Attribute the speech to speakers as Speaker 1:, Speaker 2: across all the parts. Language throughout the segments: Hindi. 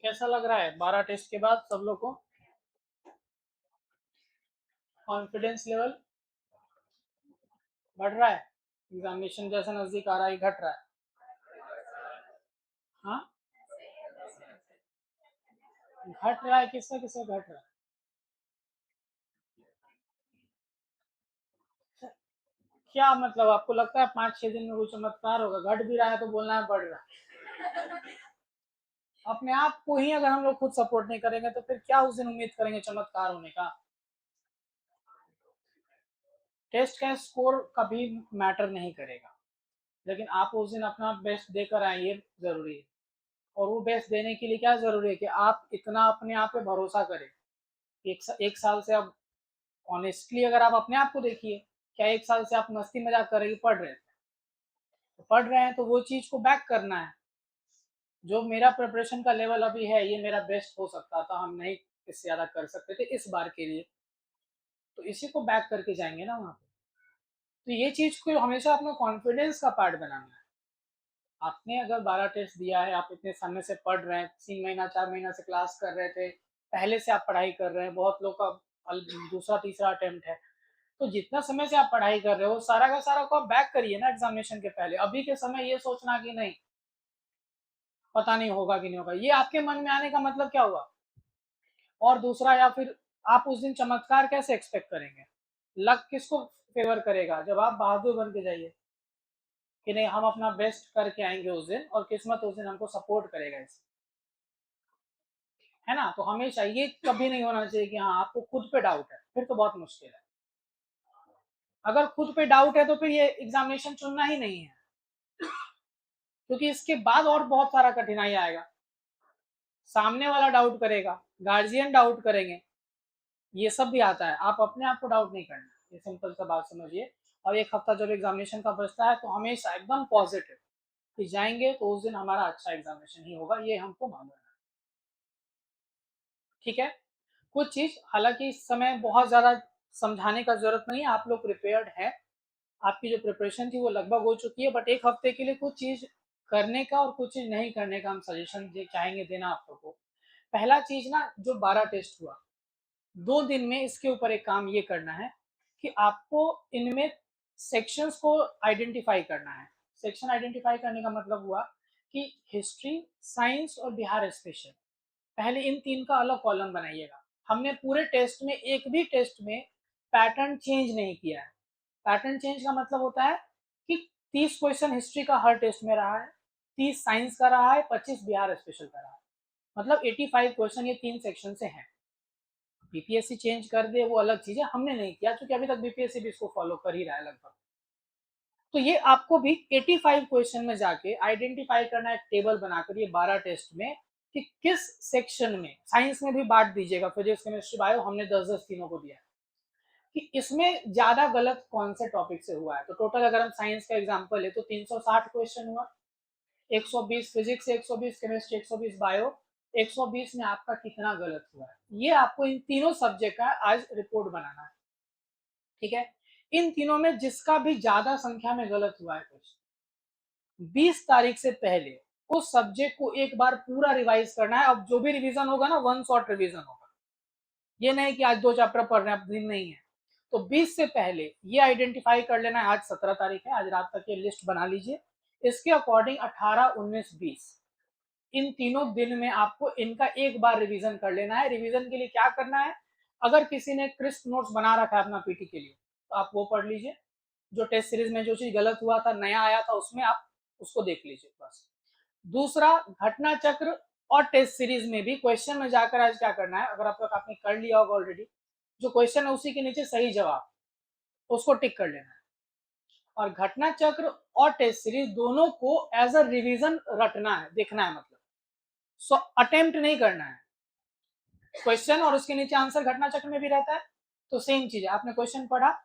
Speaker 1: कैसा लग रहा है 12 टेस्ट के बाद सब लोग को? कॉन्फिडेंस लेवल बढ़ रहा है? एग्जामिनेशन जैसा नजदीक आ रहा है, घट रहा है? हाँ, घट रहा है। किसका किसका घट रहा है? क्या मतलब, आपको लगता है 5-6 दिन में कोई चमत्कार होगा? घट भी रहा है तो बोलना है बढ़ रहा है। अपने आप को ही अगर हम लोग खुद सपोर्ट नहीं करेंगे तो फिर क्या उस दिन उम्मीद करेंगे चमत्कार होने का? टेस्ट का स्कोर कभी मैटर नहीं करेगा, लेकिन आप उस दिन अपना बेस्ट देकर आए, ये जरूरी है। और वो बेस्ट देने के लिए क्या जरूरी है कि आप इतना अपने आप पे भरोसा करें। एक साल से आप ऑनेस्टली अगर आप अपने आप को देखिए, क्या एक साल से आप मस्ती मजाक कर रहे पढ़ रहे थे? तो पढ़ रहे हैं तो वो चीज को बैक करना है। जो मेरा प्रिपरेशन का लेवल अभी है, ये मेरा बेस्ट हो सकता था, हम नहीं इससे ज्यादा कर सकते थे इस बार के लिए। तो इसी को बैक करके जाएंगे ना वहाँ पे। तो ये चीज को हमेशा अपना कॉन्फिडेंस का पार्ट बनाना है। आपने अगर 12 टेस्ट दिया है, आप इतने समय से पढ़ रहे हैं, 3 महीना 4 महीना से क्लास कर रहे थे, पहले से आप पढ़ाई कर रहे हैं, बहुत लोग का दूसरा तीसरा अटेम्प्ट है। तो जितना समय से आप पढ़ाई कर रहे हो सारा का सारा को आप बैक करिए ना एग्जामिनेशन के पहले। अभी के समय ये सोचना कि नहीं पता नहीं होगा कि नहीं होगा, ये आपके मन में आने का मतलब क्या हुआ? और दूसरा, या फिर आप उस दिन चमत्कार कैसे एक्सपेक्ट करेंगे? लक किसको फेवर करेगा? जब आप बहादुर बन के जाइए कि नहीं हम अपना बेस्ट करके आएंगे उस दिन, और किस्मत उस दिन हमको सपोर्ट करेगा इस, है ना? तो हमेशा ये कभी नहीं होना चाहिए कि हाँ आपको खुद पे डाउट है, फिर तो बहुत मुश्किल है। अगर खुद पे डाउट है तो फिर ये एग्जामिनेशन चुनना ही नहीं है, क्योंकि इसके बाद और बहुत सारा कठिनाई आएगा। सामने वाला डाउट करेगा, गार्जियन डाउट करेंगे, ये सब भी आता है। आप अपने आप को डाउट नहीं करना, ये सिंपल सा बात समझिए। और एक हफ्ता जब एग्जामिनेशन का बचता है तो हमेशा एकदम पॉजिटिव कि जाएंगे तो उस दिन हमारा अच्छा एग्जामिनेशन ही होगा, ये हमको मालूम है। ठीक है? कुछ चीज हालांकि इस समय बहुत ज्यादा समझाने का जरूरत नहीं है, आप लोग प्रिपेयर्ड है, आपकी जो प्रिपरेशन थी वो लगभग हो चुकी है। बट एक हफ्ते के लिए कुछ चीज करने का और कुछ चीज नहीं करने का हम सजेशन चाहेंगे देना आप लोग को। पहला चीज ना, जो 12 टेस्ट हुआ 2 दिन में, इसके ऊपर एक काम ये करना है कि आपको इनमें सेक्शंस को आइडेंटिफाई करना है। सेक्शन आइडेंटिफाई करने का मतलब हुआ कि हिस्ट्री, साइंस और बिहार स्पेशल, पहले इन तीन का अलग कॉलम बनाइएगा। हमने पूरे टेस्ट में एक भी टेस्ट में पैटर्न चेंज नहीं किया है। पैटर्न चेंज का मतलब होता है कि 30 क्वेश्चन हिस्ट्री का हर टेस्ट में रहा है, 30 साइंस का रहा है, 25 बिहार स्पेशल का रहा है, मतलब 85 क्वेश्चन ये तीन सेक्शन से हैं। बीपीएससी चेंज कर दे वो अलग चीज है, हमने नहीं किया क्योंकि अभी तक बीपीएससी भी इसको फॉलो कर ही रहा है लगभग। तो ये आपको भी 85 क्वेश्चन में जाके आइडेंटिफाई करना है, एक टेबल बनाकर ये 12 टेस्ट में, कि किस सेक्शन में, साइंस में भी बांट दीजिएगा, फिजिक्स केमिस्ट्री बायो हमने 10-10 तीनों को दिया है, कि इसमें ज्यादा गलत कौन से टॉपिक से हुआ है। तो टोटल अगर हम साइंस का एग्जांपल है तो 360 क्वेश्चन हुआ, 120 फिजिक्स, 120 केमिस्ट्री, 120 बायो, 120 में आपका कितना गलत हुआ है, ये आपको इन तीनों सब्जेक्ट का आज रिपोर्ट बनाना है। ठीक है? इन तीनों में जिसका भी ज्यादा संख्या में गलत हुआ है कुछ, 20 तारीख से पहले उस सब्जेक्ट को एक बार पूरा रिवाइज करना है। अब जो भी रिवीजन होगा ना, वन शॉट रिवीजन होगा, ये नहीं कि आज 2 चैप्टर पढ़ रहे हैं, अब दिन नहीं है। तो 20 से पहले ये आइडेंटिफाई कर लेना है, आज 17 तारीख है, आज रात तक ये लिस्ट बना लीजिए। इसके अकॉर्डिंग 18, 19, 20 इन तीनों दिन में आपको इनका एक बार रिवीजन कर लेना है। रिवीजन के लिए क्या करना है, अगर किसी ने क्रिस्प नोट्स बना रखा है अपना पीटी के लिए तो आप वो पढ़ लीजिए। जो टेस्ट सीरीज में जो चीज गलत हुआ था, नया आया था, उसमें आप उसको देख लीजिए बस। दूसरा, घटना चक्र और टेस्ट सीरीज में भी क्वेश्चन में जाकर आज क्या करना है, अगर आप तक आपने कर लिया होगा ऑलरेडी, जो क्वेश्चन है उसी के नीचे सही जवाब, उसको टिक कर लेना है। और घटना चक्र और टेस्ट सीरीज दोनों को एज अ रिवीजन रटना है, देखना है, मतलब सो अटेम्प्ट नहीं करना है। क्वेश्चन और उसके नीचे आंसर घटना चक्र में भी रहता है, तो सेम चीज है, आपने क्वेश्चन पढ़ा,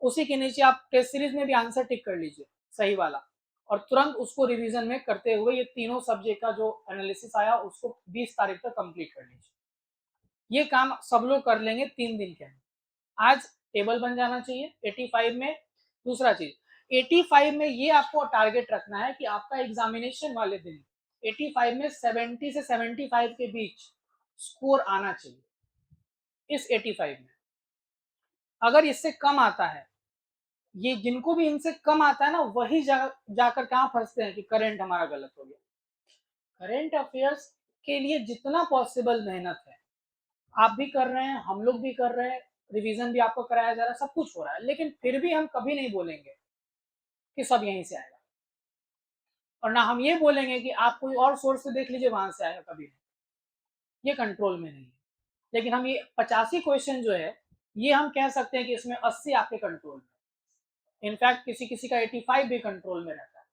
Speaker 1: उसी के नीचे आप टेस्ट सीरीज में भी आंसर टिक कर लीजिए सही वाला, और तुरंत उसको रिवीजन में करते हुए ये तीनों सब्जेक्ट का जो एनालिसिस आया उसको 20 तारीख तक कंप्लीट कर लीजिए। ये काम सब लोग कर लेंगे 3 दिन के अंदर। आज टेबल बन जाना चाहिए 85 में। दूसरा चीज, 85 में ये आपको टारगेट रखना है कि आपका एग्जामिनेशन वाले दिन 85 में 70 से 75 के बीच स्कोर आना चाहिए इस 85 में। अगर इससे कम आता है, ये जिनको भी इनसे कम आता है ना, वही जाकर कहाँ फंसते हैं कि करेंट हमारा गलत हो गया। करेंट अफेयर्स के लिए जितना पॉसिबल मेहनत है आप भी कर रहे हैं, हम लोग भी कर रहे हैं, रिवीजन भी आपको कराया जा रहा है, सब कुछ हो रहा है, लेकिन फिर भी हम कभी नहीं बोलेंगे कि सब यहीं से आएगा, और ना हम ये बोलेंगे कि आप कोई और सोर्स से देख लीजिए वहां से आएगा, कभी नहीं। ये कंट्रोल में नहीं है। लेकिन हम ये 85 क्वेश्चन जो है, ये हम कह सकते हैं कि इसमें 80 आपके कंट्रोल में, इनफैक्ट किसी किसी का 85 भी कंट्रोल में रहता है,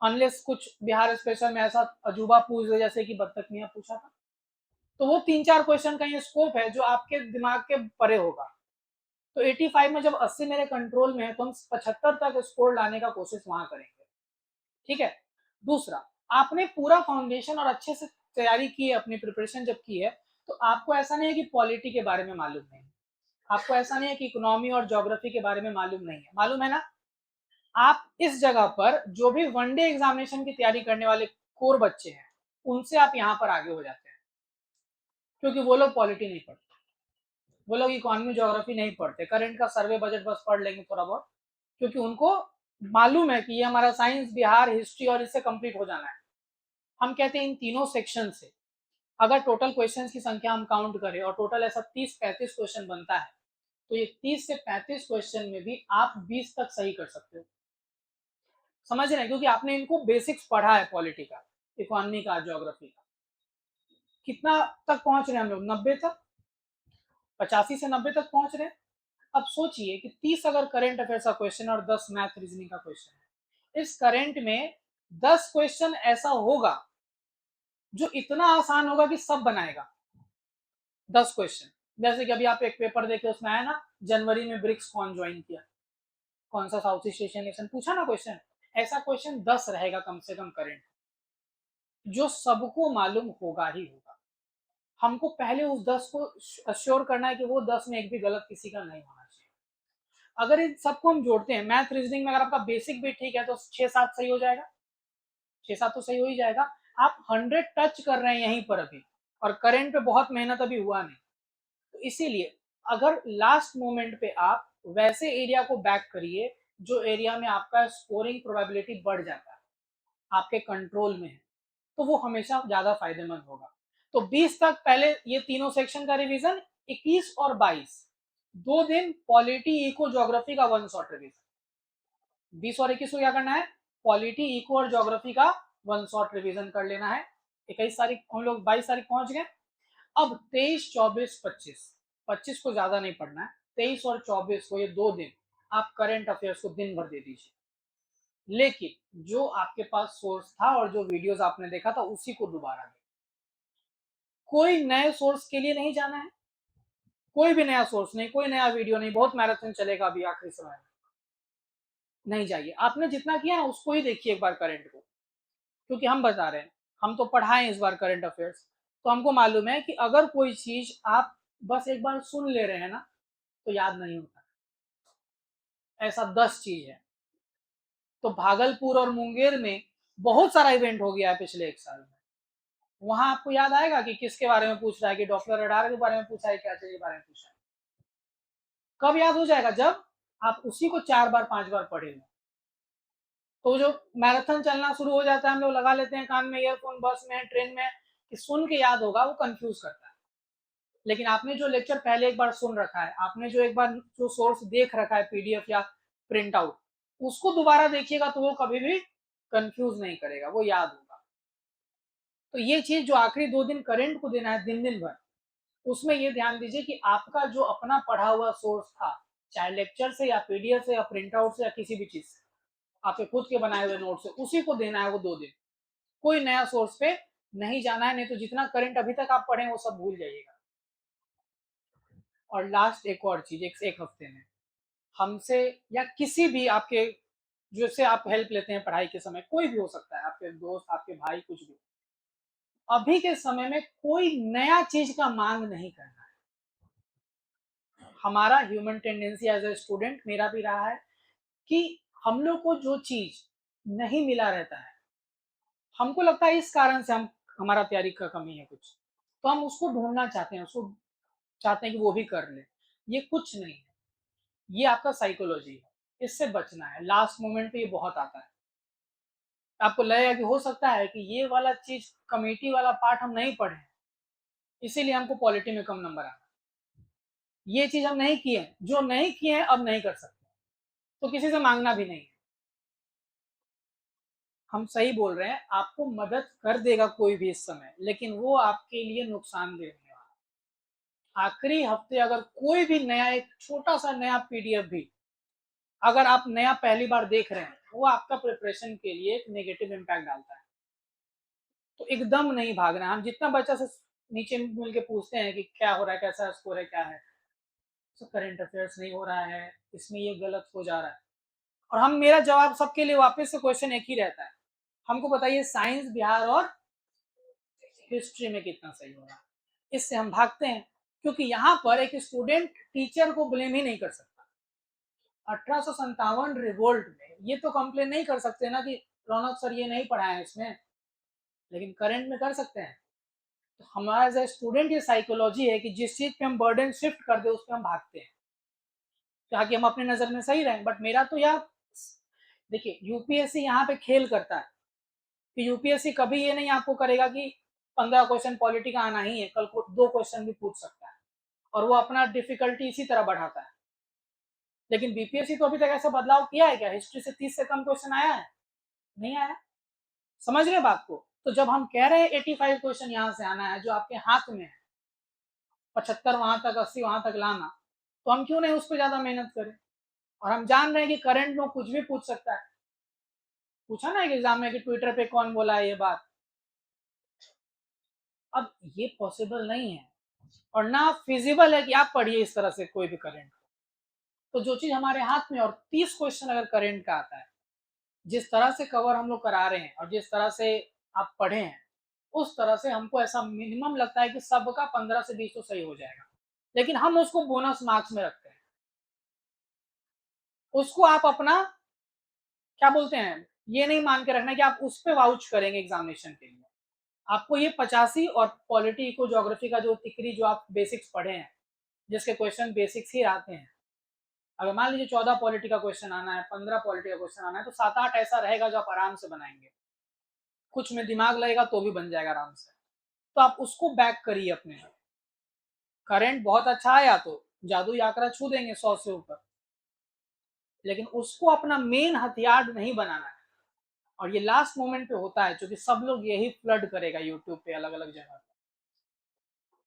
Speaker 1: अनलेस कुछ बिहार स्पेशल में ऐसा अजूबा पूछ दे जैसे कि बत्तख मियाँ पूछा था, तो वो 3-4 क्वेश्चन का ये स्कोप है जो आपके दिमाग के परे होगा। तो 85 में जब 80 मेरे कंट्रोल में है तो हम 75 तक स्कोर लाने का कोशिश वहां करेंगे। ठीक है। दूसरा, आपने पूरा फाउंडेशन और अच्छे से तैयारी की है, अपनी प्रिपरेशन जब की है, तो आपको ऐसा नहीं है कि पॉलिटी के बारे में मालूम नहीं है, आपको ऐसा नहीं है कि इकोनॉमी और ज्योग्राफी के बारे में मालूम नहीं है, मालूम है ना। आप इस जगह पर जो भी वनडे एग्जामिनेशन की तैयारी करने वाले कोर बच्चे हैं, उनसे आप यहाँ पर आगे हो जाते हैं, क्योंकि वो लोग पॉलिटी नहीं पढ़ते, वो लोग इकोनॉमी ज्योग्राफी नहीं पढ़ते, करंट का सर्वे बजट बस पढ़ लेंगे थोड़ा बहुत, क्योंकि उनको मालूम है कि ये हमारा साइंस, बिहार, हिस्ट्री और इससे कंप्लीट हो जाना है। हम कहते हैं इन तीनों सेक्शन से अगर टोटल क्वेश्चंस की संख्या हम काउंट करें और टोटल ऐसा 30-35 क्वेश्चन बनता है, तो ये 30 से 35 क्वेश्चन में भी आप 20 तक सही कर सकते हो। समझ रहे हैं, क्योंकि आपने इनको बेसिक्स पढ़ा है, पॉलिटी का, इकोनॉमी का, ज्योग्राफी का। कितना तक पहुंच रहे हैं हम लोग? 90 तक, 85 से 90 तक पहुंच रहे हैं। अब सोचिए कि 30 अगर करंट अफेयर्स का क्वेश्चन और 10 मैथ रीजनिंग का क्वेश्चन है, इस करंट में 10 क्वेश्चन ऐसा होगा जो इतना आसान होगा कि सब बनाएगा। 10 क्वेश्चन, जैसे कि अभी आप एक पेपर देखे, उसमें आया ना, जनवरी में ब्रिक्स कौन ज्वाइन किया, कौन सा साउथ ईस्ट एशियन नेशन, पूछा ना क्वेश्चन। ऐसा क्वेश्चन 10 रहेगा कम से कम करंट, जो सबको मालूम होगा ही होगा। हमको पहले उस 10 को अश्योर करना है कि वो 10 में एक भी गलत किसी का नहीं होना चाहिए। अगर इन सबको हम जोड़ते हैं, मैथ रीजनिंग में अगर आपका बेसिक भी ठीक है तो 6-7 सही हो जाएगा, 6-7 तो सही हो ही जाएगा। आप 100 टच कर रहे हैं यहीं पर अभी, और करंट पे बहुत मेहनत अभी हुआ नहीं, तो इसीलिए अगर लास्ट मोमेंट पे आप वैसे एरिया को बैक करिए जो एरिया में आपका स्कोरिंग प्रोबेबिलिटी बढ़ जाता है, आपके कंट्रोल में है, तो वो हमेशा ज्यादा फायदेमंद होगा। तो 20 तक पहले ये तीनों सेक्शन का रिवीजन, 21 और 22 2 दिन पॉलिटी, इको, ज्योग्राफी का वन शॉट रिवीजन। 20 और 21 को क्या करना है? पॉलिटी, इको और ज्योग्राफी का वन शॉट रिवीजन कर लेना है। 21 तारीख हम लोग 22 तारीख पहुंच गए। अब 23, 24, 25, 25 को ज्यादा नहीं पढ़ना है, 23 और 24 को, ये 2 दिन आप करंट अफेयर्स को दिन भर दे दीजिए। लेकिन जो आपके पास सोर्स था और जो वीडियोस आपने देखा था उसी को दोबारा दें। कोई नए सोर्स के लिए नहीं जाना है, कोई भी नया सोर्स नहीं, कोई नया वीडियो नहीं, बहुत मैराथन चलेगा अभी आखिरी समय में, नहीं जाइए। आपने जितना किया ना उसको ही देखिए एक बार करंट को, क्योंकि हम बता रहे हैं, हम तो पढ़ाएं इस बार करंट अफेयर्स, तो हमको मालूम है कि अगर कोई चीज आप बस एक बार सुन ले रहे हैं ना तो याद नहीं होता। ऐसा 10 चीज है। तो भागलपुर और मुंगेर में बहुत सारा इवेंट हो गया है पिछले 1 साल में, वहां आपको याद आएगा कि किसके बारे में पूछ रहा है, कि डॉक्टर रडार के बारे में पूछा है, क्या के बारे में पूछा है। कब याद हो जाएगा? जब आप उसी को 4 बार 5 बार पढ़े हो। तो जो मैराथन चलना शुरू हो जाता है, हम लोग लगा लेते हैं कान में ईयरफोन, बस में, ट्रेन में, कि सुन के याद होगा, वो कंफ्यूज करता है। लेकिन आपने जो लेक्चर पहले एक बार सुन रखा है, आपने जो एक बार जो सोर्स देख रखा है, पीडीएफ या प्रिंट आउट, उसको दोबारा देखिएगा तो वो कभी भी कंफ्यूज नहीं करेगा, वो याद होगा। तो ये चीज जो आखिरी 2 दिन करंट को देना है, दिन दिन भर, उसमें ये ध्यान दीजिए कि आपका जो अपना पढ़ा हुआ सोर्स था, चाहे लेक्चर से या पीडीएफ से या प्रिंट आउट से या किसी भी चीज से, आपके खुद के बनाए हुए नोट से, उसी को देना है वो 2 दिन। कोई नया सोर्स पे नहीं जाना है, नहीं तो जितना करंट अभी तक आप पढ़े वो सब भूल जाइएगा। और लास्ट एक और चीज, एक हफ्ते में हमसे या किसी भी आपके जो से आप हेल्प लेते हैं पढ़ाई के समय, कोई भी हो सकता है, आपके दोस्त, आपके भाई, कुछ भी, अभी के समय में कोई नया चीज का मांग नहीं करना है। हमारा human tendency as a student, मेरा भी रहा है कि हम लोग को जो चीज नहीं मिला रहता है, हमको लगता है इस कारण से हम हमारा तैयारी का कमी है कुछ, तो हम उसको ढूंढना चाहते हैं, उसको चाहते हैं कि वो भी कर ले। ये कुछ नहीं है, ये आपका साइकोलॉजी है, इससे बचना है। लास्ट मोमेंट पे ये बहुत आता है, आपको लगेगा कि हो सकता है कि ये वाला चीज कमेटी वाला पार्ट हम नहीं पढ़े, इसीलिए हमको पॉलिटी में कम नंबर आना। ये चीज हम नहीं किए, जो नहीं किए हैं अब नहीं कर सकते, तो किसी से मांगना भी नहीं है। हम सही बोल रहे हैं, आपको मदद कर देगा कोई भी इस समय, लेकिन वो आपके लिए नुकसानदेह है। आखिरी हफ्ते अगर कोई भी नया, एक छोटा सा नया पीडीएफ भी अगर आप नया पहली बार देख रहे हैं, वो आपका प्रिपरेशन के लिए एक नेगेटिव इम्पैक्ट डालता है। तो एकदम नहीं भागना है। हम जितना बच्चा से नीचे मिल के पूछते हैं कि क्या हो रहा है, कैसा स्कोर है, क्या है, तो करंट अफेयर्स नहीं हो रहा है, इसमें ये गलत हो जा रहा है, और हम, मेरा जवाब सबके लिए वापस से क्वेश्चन एक ही रहता है, हमको बताइए साइंस, बिहार और हिस्ट्री में कितना सही हो रहा है। इससे हम भागते हैं, क्योंकि यहाँ पर एक स्टूडेंट टीचर को ब्लेम ही नहीं कर सकता। 1857 रिवोल्ट में ये तो कंप्लेन नहीं कर सकते ना कि रौनक सर ये नहीं पढ़ाए इसमें, लेकिन करंट में कर सकते हैं। तो हमारा एज ए स्टूडेंट ये साइकोलॉजी है कि जिस चीज पे हम बर्डन शिफ्ट कर दे उस पर हम भागते हैं, ताकि हम अपने नजर में सही रहें। बट मेरा तो यार, देखिए यूपीएससी यहाँ पे खेल करता है कि यूपीएससी कभी ये नहीं आपको करेगा कि 15 क्वेश्चन पॉलिटी का आना ही है, कल को 2 क्वेश्चन भी पूछ सकता है, और वो अपना डिफिकल्टी इसी तरह बढ़ाता है। लेकिन बीपीएससी तो अभी तक ऐसा बदलाव किया है क्या? हिस्ट्री से 30 से कम क्वेश्चन आया है? नहीं आया। समझ रहे बात को? तो जब हम कह रहे हैं 85 क्वेश्चन यहाँ से आना है जो आपके हाथ में है, 75 वहां तक, 80 वहां तक लाना, तो हम क्यों नहीं उस पर ज्यादा मेहनत करें? और हम जान रहे हैं कि करंट में कुछ भी पूछ सकता है। पूछा ना एक एग्जाम में कि ट्विटर पे कौन बोला है ये बात। अब ये पॉसिबल नहीं है, और ना फिजिबल है कि आप पढ़िए इस तरह से कोई भी करंट। तो जो चीज हमारे हाथ में, और 30 क्वेश्चन अगर करंट का आता है, जिस तरह से कवर हम लोग करा रहे हैं और जिस तरह से आप पढ़े हैं, उस तरह से हमको ऐसा मिनिमम लगता है कि सबका 15 से 20 तो सही हो जाएगा। लेकिन हम उसको बोनस मार्क्स में रखते हैं, उसको आप अपना क्या बोलते हैं, ये नहीं मान के रखना कि आप उस पर वाउच करेंगे एग्जामिनेशन के लिए। आपको ये 85 और पॉलिटी इको ज्योग्राफी का जो तिकरी जो आप बेसिक्स पढ़े हैं, जिसके क्वेश्चन बेसिक्स ही आते हैं, अगर मान लीजिए 14 पॉलिटी का क्वेश्चन आना है, 15 पॉलिटी का क्वेश्चन आना है, तो 7-8 ऐसा रहेगा जो आप आराम से बनाएंगे, कुछ में दिमाग लगेगा तो भी बन जाएगा आराम से। तो आप उसको बैक करिए अपने। करंट बहुत अच्छा आया तो जादू आंकड़ा छू देंगे 100 से ऊपर, लेकिन उसको अपना मेन हथियार नहीं बनाना है। और ये लास्ट मोमेंट पे होता है, क्योंकि सब लोग यही फ्लड करेगा यूट्यूब पे अलग अलग जगह।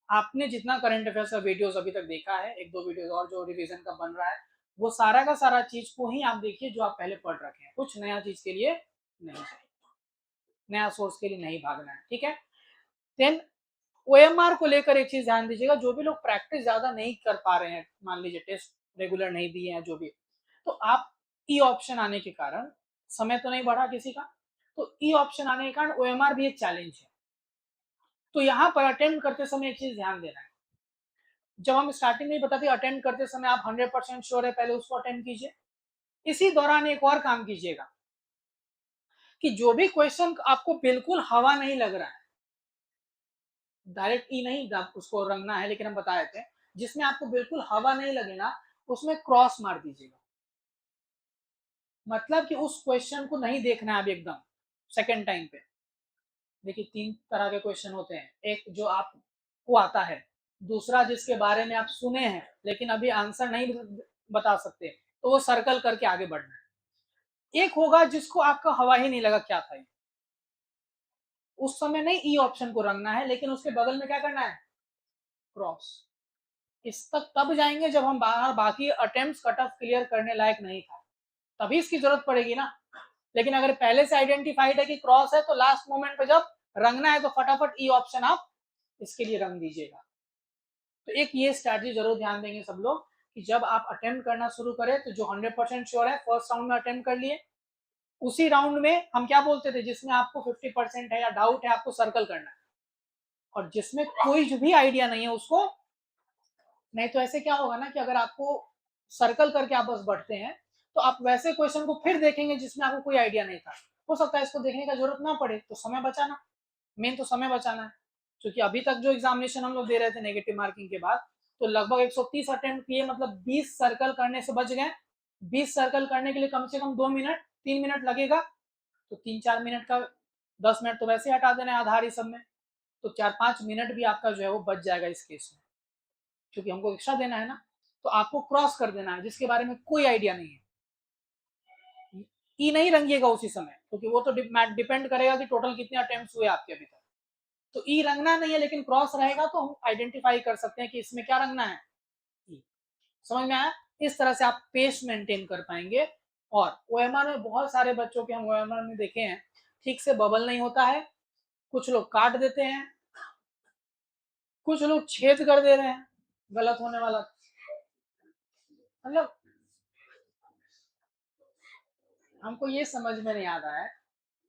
Speaker 1: आपने जितना करंट अफेयर्स का वीडियोस अभी तक देखा है, एक दो वीडियोस और जो रिवीजन का बन रहा है, वो सारा का सारा चीज को ही आप देखिए जो आप पहले पढ़ रखे हैं, कुछ नया चीज के लिए नहीं चाहिए, नया सोर्स के लिए नहीं भागना है, ठीक है। देन ओएमआर को लेकर एक चीज ध्यान दीजिएगा, जो भी लोग प्रैक्टिस ज्यादा नहीं कर पा रहे हैं, मान लीजिए टेस्ट रेगुलर नहीं दिए हैं जो भी, तो आप ई ऑप्शन आने के कारण, समय तो नहीं बढ़ा किसी का, तो ई ऑप्शन आने के कारण ओएमआर भी एक चैलेंज है। तो यहाँ पर अटेम्प्ट करते समय एक चीज ध्यान देना है, जब हम स्टार्टिंग में बताते अटेम्प्ट करते समय आप 100% श्योर है, पहले उसको अटेम्प्ट कीजिए। इसी दौरान एक और काम कीजिएगा कि जो भी क्वेश्चन आपको बिल्कुल हवा नहीं लग रहा है, डायरेक्ट ई नहीं उसको रंगना है, लेकिन हम बताए थे, जिसमें आपको बिल्कुल हवा नहीं लगे ना, उसमें क्रॉस मार दीजिएगा। मतलब कि उस क्वेश्चन को नहीं देखना है अब एकदम सेकेंड टाइम पे। देखिए 3 तरह के क्वेश्चन होते हैं, एक जो आपको आता है, दूसरा जिसके बारे में आप सुने हैं लेकिन अभी आंसर नहीं बता सकते, तो वो सर्कल करके आगे बढ़ना है। एक होगा जिसको आपका हवा ही नहीं लगा क्या था ये, उस समय नहीं ई ऑप्शन को रंगना है, लेकिन उसके बगल में क्या करना है, क्रॉस। इस तक तब जाएंगे जब हम बाकी अटेम्प्ट्स कट ऑफ क्लियर करने लायक नहीं था, तभी इसकी जरूरत पड़ेगी ना। लेकिन अगर पहले से आइडेंटिफाइड है कि क्रॉस है, तो लास्ट मोमेंट पे जब रंगना है तो फटाफट ई ऑप्शन आप इसके लिए रंग दीजिएगा। तो एक ये स्ट्रैटेजी जरूर ध्यान देंगे सब लोग कि जब आप अटेम्प्ट करना शुरू करें, तो जो 100% श्योर है फर्स्ट राउंड में अटेम्प्ट कर लिए, उसी राउंड में हम क्या बोलते थे, जिसमें आपको 50% है या डाउट है, आपको सर्कल करना है, और जिसमें कोई भी आइडिया नहीं है उसको नहीं तो ऐसे क्या होगा ना कि अगर आपको सर्कल करके आप बस बढ़ते हैं तो आप वैसे क्वेश्चन को फिर देखेंगे जिसमें आपको कोई आइडिया नहीं था। हो सकता है इसको देखने का जरूरत ना पड़े, तो समय बचाना, मेन तो समय बचाना है। क्योंकि अभी तक जो एग्जामिनेशन हम लोग दे रहे थे नेगेटिव मार्किंग के बाद, तो लगभग 130 अटेम्प्ट किए, मतलब 20 सर्कल करने से बच गए। 20 सर्कल करने के लिए कम से कम 2 मिनट 3 मिनट लगेगा, तो 3-4 मिनट का 10 मिनट तो वैसे हटा देना है आधार ही सब में, तो 4-5 मिनट भी आपका जो है वो बच जाएगा इस केस में, क्योंकि हमको एक्स्ट्रा देना है ना। तो आपको क्रॉस कर देना है जिसके बारे में कोई आइडिया नहीं है। ई नहीं रंगिएगा उसी समय, क्योंकि वो तो डिपेंड करेगा कि टोटल कितने अटेम्प्ट हुए आपके अभी तक। तो ई रंगना नहीं है, लेकिन क्रॉस रहेगा तो हम आइडेंटिफाई कर सकते हैं कि इसमें क्या रंगना है, ई। समझ में आया? इस तरह से आप पेस मेंटेन कर पाएंगे। और ओएमआर में बहुत सारे बच्चों के हम ओएमआर में देखे हैं, ठीक से बबल नहीं होता है, कुछ लोग काट देते हैं, कुछ लोग छेद कर दे रहे हैं, गलत होने वाला। मतलब हमको ये समझ में नहीं आ रहा है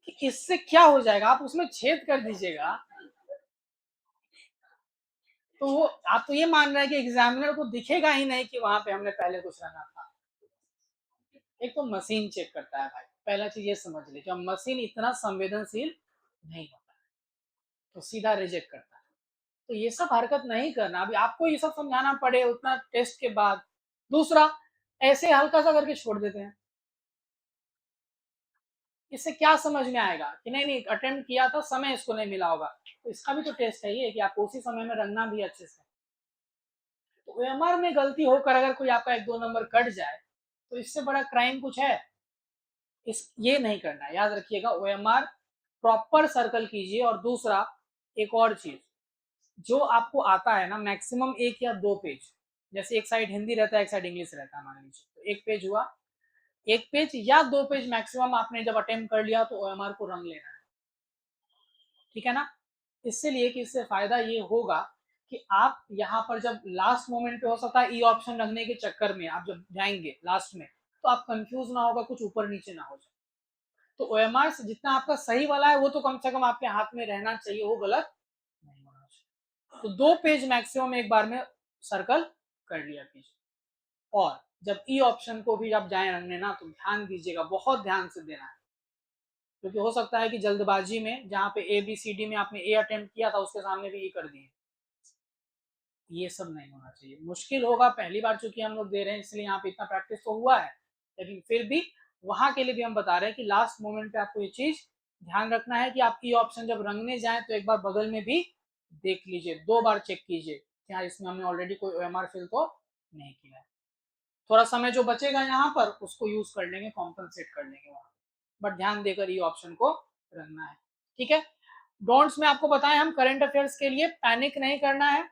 Speaker 1: कि इससे क्या हो जाएगा। आप उसमें छेद कर दीजिएगा तो वो, आप तो ये मान रहे हैं कि एग्जामिनर को दिखेगा ही नहीं कि वहां पे हमने पहले कुछ रखा था। एक तो मशीन चेक करता है भाई, पहला चीज ये समझ ले, जब मशीन इतना संवेदनशील नहीं होता है, तो सीधा रिजेक्ट करता है। तो ये सब हरकत नहीं करना, अभी आपको ये सब समझाना पड़े उतना टेस्ट के बाद। दूसरा, ऐसे हल्का सा करके छोड़ देते हैं, इससे क्या समझ में आएगा कि नहीं नहीं अटेम्प्ट किया था, समय इसको नहीं मिला होगा। तो इसका भी तो टेस्ट है ये कि आपको उसी समय में रंगना भी अच्छे से। तो ओएमआर में गलती होकर अगर कोई आपका 1-2 नंबर कट जाए, तो इससे बड़ा क्राइम कुछ है? इस ये नहीं करना है, याद रखिएगा। ओएमआर प्रॉपर सर्कल कीजिए। और दूसरा, एक और चीज, जो आपको आता है ना मैक्सिमम 1 या 2 पेज, जैसे एक साइड हिंदी रहता है एक साइड इंग्लिश रहता है मान लीजिए, तो एक पेज हुआ, 1 पेज या 2 पेज मैक्सिमम आपने जब अटेम्प्ट कर लिया तो ओएमआर को रंग लेना है, ठीक है ना। इसलिए कि इससे फायदा ये होगा कि आप यहाँ पर जब लास्ट मोमेंट पे, हो सकता है ई ऑप्शन रखने के चक्कर में आप जब जाएंगे लास्ट में, तो आप कंफ्यूज ना होगा, कुछ ऊपर नीचे ना हो जाए। तो ओएमआर से जितना आपका सही वाला है वो तो कम से कम आपके हाथ में रहना चाहिए, वो गलत नहीं होना चाहिए। तो 2 पेज मैक्सिमम एक बार में सर्कल कर लिया कीजिए। और जब ई ऑप्शन को भी आप जाए रंगने ना, तो ध्यान दीजिएगा, बहुत ध्यान से देना है, क्योंकि हो सकता है कि जल्दबाजी में जहाँ पे ए बी सी डी में आपने ए अटेम्प्ट किया था उसके सामने भी ई कर दिए। ये सब नहीं होना चाहिए। मुश्किल होगा, पहली बार चूंकि हम लोग दे रहे हैं इसलिए यहाँ पे इतना प्रैक्टिस तो हुआ है, लेकिन फिर भी वहां के लिए भी हम बता रहे हैं कि लास्ट मोमेंट पे आपको ये चीज ध्यान रखना है कि आप ई ऑप्शन जब रंगने जाए तो एक बार बगल में भी देख लीजिए, 2 बार चेक कीजिए क्या इसमें हमने ऑलरेडी कोई ओएमआर फिल तो नहीं किया है। थोड़ा समय जो बचेगा यहाँ पर उसको यूज कर लेंगे, कॉम्पनसेट कर लेंगे वहां, बट ध्यान देकर ई ऑप्शन को रखना है, ठीक है। डोंट्स में आपको बताएं, हम करंट अफेयर्स के लिए पैनिक नहीं करना है,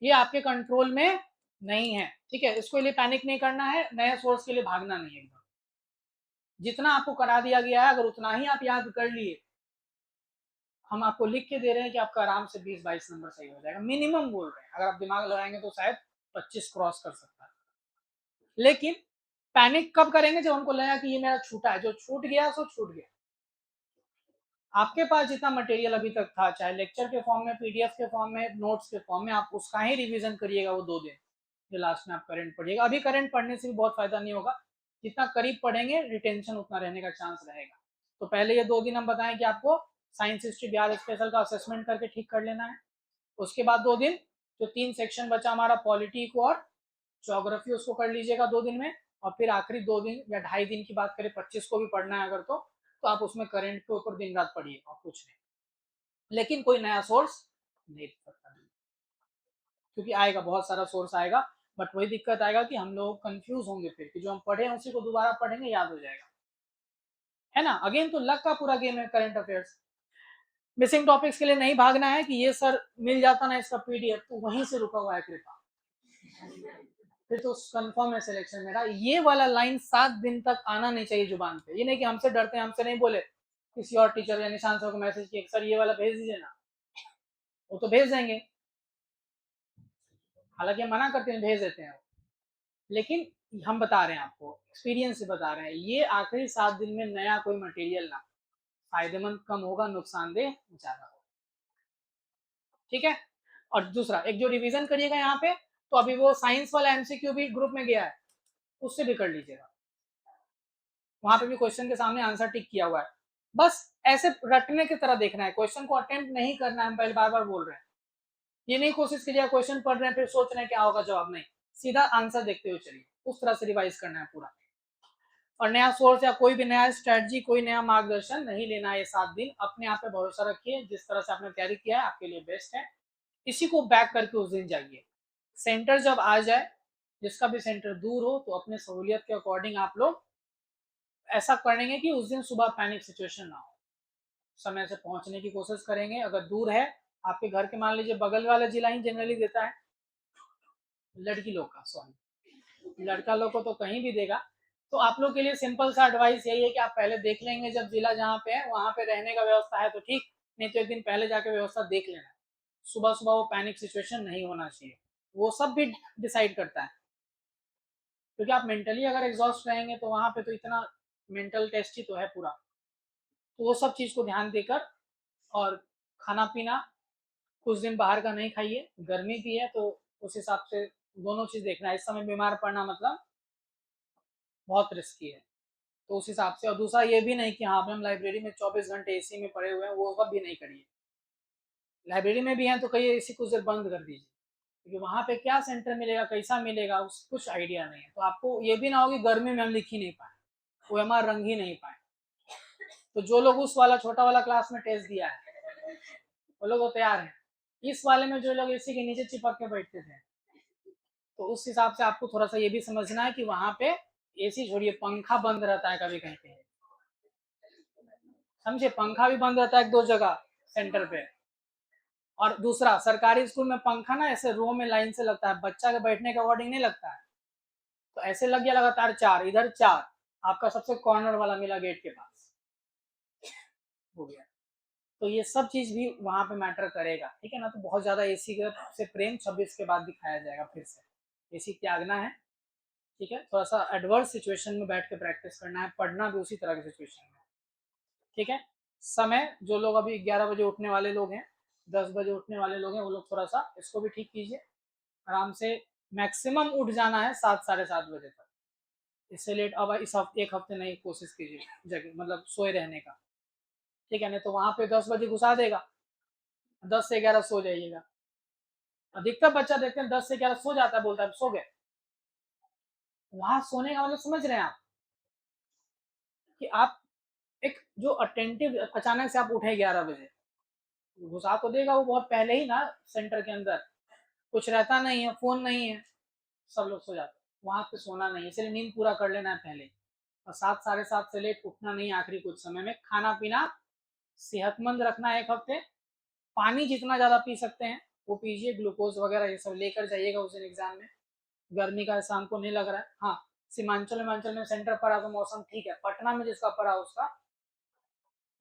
Speaker 1: ये आपके कंट्रोल में नहीं है, ठीक है। इसके लिए पैनिक नहीं करना है, नए सोर्स के लिए भागना नहीं है एकदम। जितना आपको करा दिया गया है अगर उतना ही आप याद कर लिए, हम आपको लिख के दे रहे हैं कि आपका आराम से 20-22 नंबर सही हो जाएगा, मिनिमम बोल रहे हैं। अगर आप दिमाग लगाएंगे तो शायद 25 क्रॉस कर सकता है। लेकिन पैनिक कब करेंगे? जब हमको लगेगा कि ये मेरा छूटा है, जो छूट गया सो छूट गया। आपके पास जितना मटेरियल अभी तक था, चाहे लेक्चर के फॉर्म में, पीडीएफ के फॉर्म में, नोट्स के फॉर्म में, आप उसका ही रिवीजन करिएगा वो 2 दिन, जो लास्ट में आप करंट पढ़िएगा। अभी करंट पढ़ने से भी बहुत फायदा नहीं होगा, जितना करीब पढ़ेंगे रिटेंशन उतना रहने का चांस रहेगा। तो पहले ये 2 दिन हम बताएं कि आपको साइंस हिस्ट्री बिहार स्पेशल का असेसमेंट करके ठीक कर लेना है। उसके बाद 2 दिन, जो 3 सेक्शन बचा हमारा पॉलिटी को और ज्योग्राफी, उसको कर लीजिएगा 2 दिन में। और फिर आखिरी 2 दिन या 2.5 दिन की बात करें, 25 को भी पढ़ना है अगर तो आप उसमें करंट के ऊपर दिन रात पढ़िए और कुछ नहीं, लेकिन कोई नया सोर्स नहीं सकता, क्योंकि आएगा बहुत सारा सोर्स आएगा, बट वही दिक्कत आएगा कि हम लोग कंफ्यूज होंगे फिर कि जो हम पढ़े उसी को दोबारा पढ़ेंगे, याद हो जाएगा, है ना। अगेन तो लक का पूरा गेम है करंट अफेयर्स। मिसिंग टॉपिक्स के लिए नहीं भागना है कि ये सर मिल जाता ना इसका पीडीएफ, तो वहीं से रुका हुआ है कृपा, फिर तो कंफर्म है सिलेक्शन मेरा। ये वाला लाइन 7 दिन तक आना नहीं चाहिए जुबान पे। ये नहीं कि हमसे डरते हैं, हमसे नहीं बोले, किसी और टीचर या निशान सर को मैसेज किए सर ये वाला भेज दीजिए ना, वो तो भेज देंगे, हालांकि हम मना करते हैं, भेज देते हैं, लेकिन हम बता रहे हैं आपको, एक्सपीरियंस से बता रहे हैं, ये आखिरी 7 दिन में नया कोई मटेरियल ना, फायदेमंद कम होगा, नुकसानदेह ज्यादा होगा, ठीक है। और दूसरा, एक जो रिवीजन करिएगा यहाँ पे, तो अभी वो साइंस वाला एमसीक्यू भी ग्रुप में गया है, उससे भी कर लीजिएगा, वहां पे भी क्वेश्चन के सामने आंसर टिक किया हुआ है। बस ऐसे रटने की तरह देखना है, क्वेश्चन को अटेम्प्ट नहीं करना है, हम पहले बार बार बोल रहे हैं। ये नहीं कोशिश कीजिए क्वेश्चन पढ़ रहे हैं फिर सोच रहे हैं क्या होगा जवाब, नहीं, सीधा आंसर देखते हुए चलिए, उस तरह से रिवाइज करना है पूरा। और नया सोर्स या कोई भी नया स्ट्रेटजी, कोई नया मार्गदर्शन नहीं लेना है ये 7 दिन, अपने आप पे भरोसा रखिए, जिस तरह से आपने तैयारी किया है आपके लिए बेस्ट है, इसी को बैक करके उस दिन जाइए। सेंटर जब आ जाए, जिसका भी सेंटर दूर हो, तो अपने सहूलियत के अकॉर्डिंग आप लोग ऐसा करेंगे कि उस दिन सुबह पैनिक सिचुएशन ना हो, समय से पहुंचने की कोशिश करेंगे। अगर दूर है, आपके घर के मान लीजिए बगल वाला जिला ही जनरली देता है, लड़की लोग का सॉरी, लड़का लोग को तो कहीं भी देगा। तो आप लोग के लिए सिंपल सा एडवाइस यही है कि आप पहले देख लेंगे, जब जिला जहाँ पे है वहां पे रहने का व्यवस्था है तो ठीक, नहीं तो एक दिन पहले जाके व्यवस्था देख लेना। सुबह सुबह वो पैनिक सिचुएशन नहीं होना चाहिए, वो सब भी डिसाइड करता है, क्योंकि आप मेंटली अगर एग्जॉस्ट रहेंगे तो वहां पे तो इतना मेंटल टेस्ट ही तो है पूरा। तो वो सब चीज को ध्यान देकर, और खाना पीना कुछ दिन बाहर का नहीं खाइए, गर्मी भी है तो उस हिसाब से दोनों चीज देखना है, इस समय बीमार पड़ना मतलब बहुत रिस्की है, तो उस हिसाब से। और दूसरा ये भी नहीं कि हाँ हम लाइब्रेरी में 24 घंटे एसी में पड़े हुए हैं, वो सब भी नहीं करिए। लाइब्रेरी में भी हैं तो कहीं एसी कुछ देर बंद कर दीजिए, क्योंकि वहाँ पे क्या सेंटर मिलेगा, कैसा मिलेगा, उस कुछ आइडिया नहीं है। तो आपको ये भी ना हो कि गर्मी में हम लिख ही नहीं पाए, वो हमारा रंग ही नहीं पाए। तो जो लोग उस वाला छोटा वाला क्लास में टेस्ट दिया है, वो लोग वो तैयार हैं। इस वाले में जो लोग एसी के नीचे चिपक के बैठते थे, तो उस हिसाब से आपको थोड़ा सा ये भी समझना है कि वहां पे एसी छोड़िए, पंखा बंद रहता है कभी कहीं पे, समझे, पंखा भी बंद रहता है एक दो जगह सेंटर पे। और दूसरा, सरकारी स्कूल में पंखा ना ऐसे रो में लाइन से लगता है, बच्चा के बैठने के अकॉर्डिंग नहीं लगता है, तो ऐसे लग गया लगातार चार, इधर चार, आपका सबसे कॉर्नर वाला मिला गेट के पास, हो गया। तो ये सब चीज भी वहां पे मैटर करेगा, ठीक है ना। तो बहुत ज्यादा एसी से प्रेम 26 के बाद दिखाया जाएगा फिर से, एसी त्यागना है, ठीक है। थोड़ा सा एडवर्स सिचुएशन में बैठ के प्रैक्टिस करना है, पढ़ना भी उसी तरह की सिचुएशन में, ठीक है। समय, जो लोग अभी 11 बजे उठने वाले लोग हैं, 10 बजे उठने वाले लोग हैं, वो लोग थोड़ा सा इसको भी ठीक कीजिए, आराम से मैक्सिमम उठ जाना है 7 साढ़े 7 बजे तक, इससे लेट अब इस हफ्ते, एक हफ्ते नहीं, कोशिश कीजिए जगह मतलब सोए रहने का, ठीक है। नहीं तो वहां पे 10 बजे घुसा देगा, 10 से 11 सो जाइएगा। अधिकतर बच्चा देखते हैं 10 से 11 सो जाता है, बोलता है सो गए। वहां सोने का मतलब समझ रहे हैं आप, कि आप एक जो अटेंटिव, अचानक से आप उठे 11 बजे, घुसा तो देगा वो बहुत पहले ही ना, सेंटर के अंदर कुछ रहता नहीं है, फोन नहीं है, सब लोग सो जाते हैं, वहां पे सोना नहीं है, इसलिए नींद पूरा कर लेना है पहले। और 7 साढ़े 7 से लेट उठना नहीं, आखिरी कुछ समय में खाना पीना सेहतमंद रखना है एक हफ्ते। पानी जितना ज्यादा पी सकते हैं वो पीजिए, ग्लूकोज वगैरह ये सब लेकर जाइएगा उस दिन एग्जाम में। गर्मी का शाम को नहीं लग रहा है, हाँ सीमांचल में सेंटर पड़ा तो मौसम ठीक है, पटना में जिसका पड़ा उसका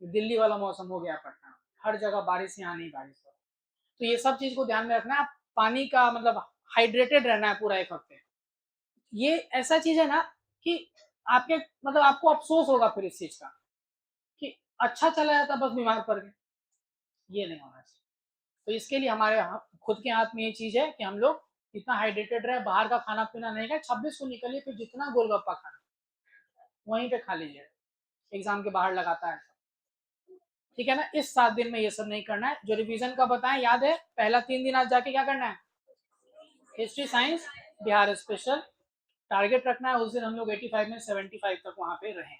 Speaker 1: दिल्ली वाला मौसम हो गया, पटना हर जगह बारिश, यहाँ नहीं बारिश हो। तो ये सब चीज को ध्यान में रखना है, पानी का मतलब हाइड्रेटेड रहना है पूरा एक हफ्ते। ये ऐसा चीज है ना कि आपके मतलब आपको अफसोस होगा फिर इस चीज का, कि अच्छा चला जाता बस बीमार पड़ गए, ये नहीं होना चाहिए। तो इसके लिए हमारे खुद के हाथ में ये चीज है कि हम लोग इतना हाइड्रेटेड रहे, बाहर का खाना पीना नहीं खाए, 26 को निकलिए फिर जितना गोलगप्पा खाना वहीं पे खा लीजिए, एग्जाम के बाहर लगाता है, ठीक है ना। इस 7 दिन में ये सब नहीं करना है, जो रिवीजन का बताएं याद है, पहला 3 दिन आज जाके क्या करना है, history science Bihar special, target रखना है उस दिन हम लोग 85 में 75 तक वहां पे रहें।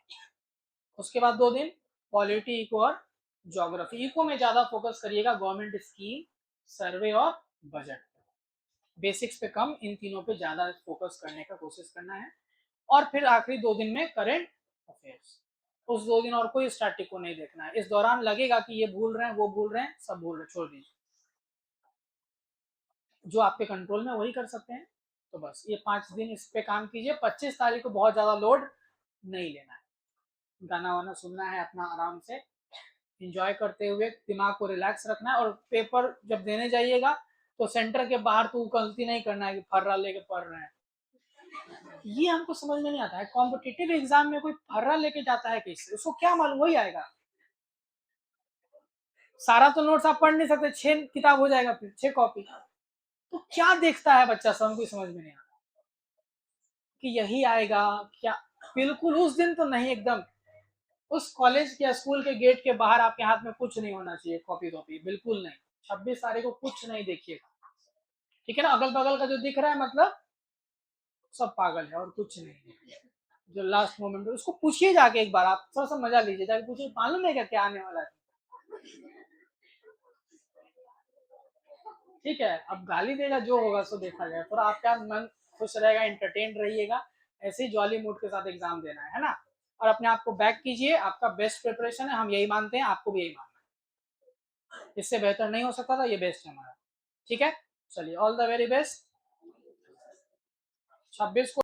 Speaker 1: उसके बाद 2 दिन पॉलिटी, इको और ज्योग्राफी। इको में ज्यादा फोकस करिएगा, गवर्नमेंट स्कीम, सर्वे और बजट, बेसिक्स पे कम, इन तीनों पे ज्यादा फोकस करने का कोशिश करना है। और फिर आखिरी 2 दिन में करंट अफेयर्स, उस 2 दिन और कोई स्टैटिक को नहीं देखना है। इस दौरान लगेगा कि ये भूल रहे हैं, वो भूल रहे हैं, सब भूल रहे, छोड़ दीजिए, जो आपके कंट्रोल में वही कर सकते हैं। तो बस ये 5 दिन इस पे काम कीजिए, 25 तारीख को बहुत ज्यादा लोड नहीं लेना है, गाना वाना सुनना है, अपना आराम से इंजॉय करते हुए दिमाग को रिलैक्स रखना है। और पेपर जब देने जाइएगा तो सेंटर के बाहर तो गलती नहीं करना है कि फर्रा लेके पढ़ रहे हैं, ये हमको समझ में नहीं आता है। कॉम्पिटिटिव एग्जाम में कोई फर्रा लेके जाता है कैसे, उसको क्या मालूम, वही आएगा। सारा तो नोट्स आप पढ़ नहीं सकते, 6 किताब हो जाएगा, फिर 6 कॉपी, तो क्या देखता है बच्चा, सब कुछ समझ में नहीं आता कि यही आएगा क्या। बिल्कुल उस दिन तो नहीं, एकदम उस कॉलेज या स्कूल के गेट के बाहर आपके हाथ में कुछ नहीं होना चाहिए, कॉपी कॉपी बिल्कुल नहीं। 26 तारीख को कुछ नहीं देखिएगा, ठीक है ना। अगल बगल का जो दिख रहा है मतलब सब पागल है और कुछ नहीं है। जो लास्ट मोमेंट है उसको पूछिए जाके, एक बार आप थोड़ा सा मजा लीजिए जाके, पूछिए मालूम है क्या क्या आने वाला है। ठीक है, अब गाली देगा, जो होगा सो देखा जाएगा, थोड़ा आपका मन खुश रहेगा, एंटरटेन रहिएगा। ऐसे ही जॉली मूड के साथ एग्जाम देना है ना। और अपने आप को बैक कीजिए, आपका बेस्ट प्रिपरेशन है, हम यही मानते हैं, आपको भी यही मानना है। इससे बेहतर नहीं हो सकता था, ये बेस्ट है हमारा। ठीक है, चलिए ऑल द वेरी बेस्ट। 26 को